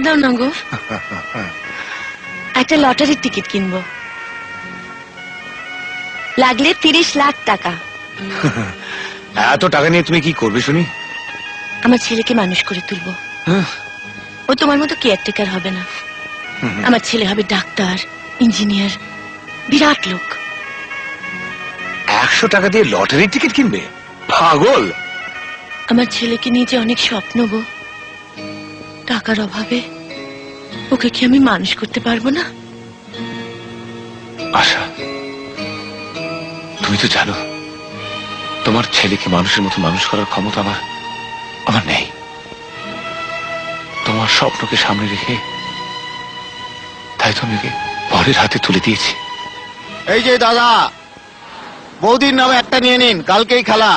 দাও না গো, একটা লটারির টিকিট কিনবো, লাগলে 30 লাখ টাকা। এত টাকা নিয়ে তুমি কি করবে শুনি? আমার ছেলেকে মানুষ করে তুলবো। হ্যাঁ। ও তোমার মতো কেয়ারটেকার হবে না। আমার ছেলে হবে ডাক্তার, ইঞ্জিনিয়ার, বিরাট লোক। 100 টাকা দিয়ে লটারির টিকিট কিনবে? পাগল। আমার ছেলেকে নিয়ে যে অনেক স্বপ্ন গো, টাকার অভাবে ওকে কি আমি মানুষ করতে পারবো না? আশা, তুমি তো জানো তোমার ছেলেকে মানুষের মতো মানুষ করার ক্ষমতা আমার নেই। তোমার স্বপ্নকে সামনে রেখে তাই তুমি ওকে পরের হাতে তুলে দিয়েছি। এই যে দাদা, বৌদির নামে একটা নিয়ে নিন, কালকেই খেলা।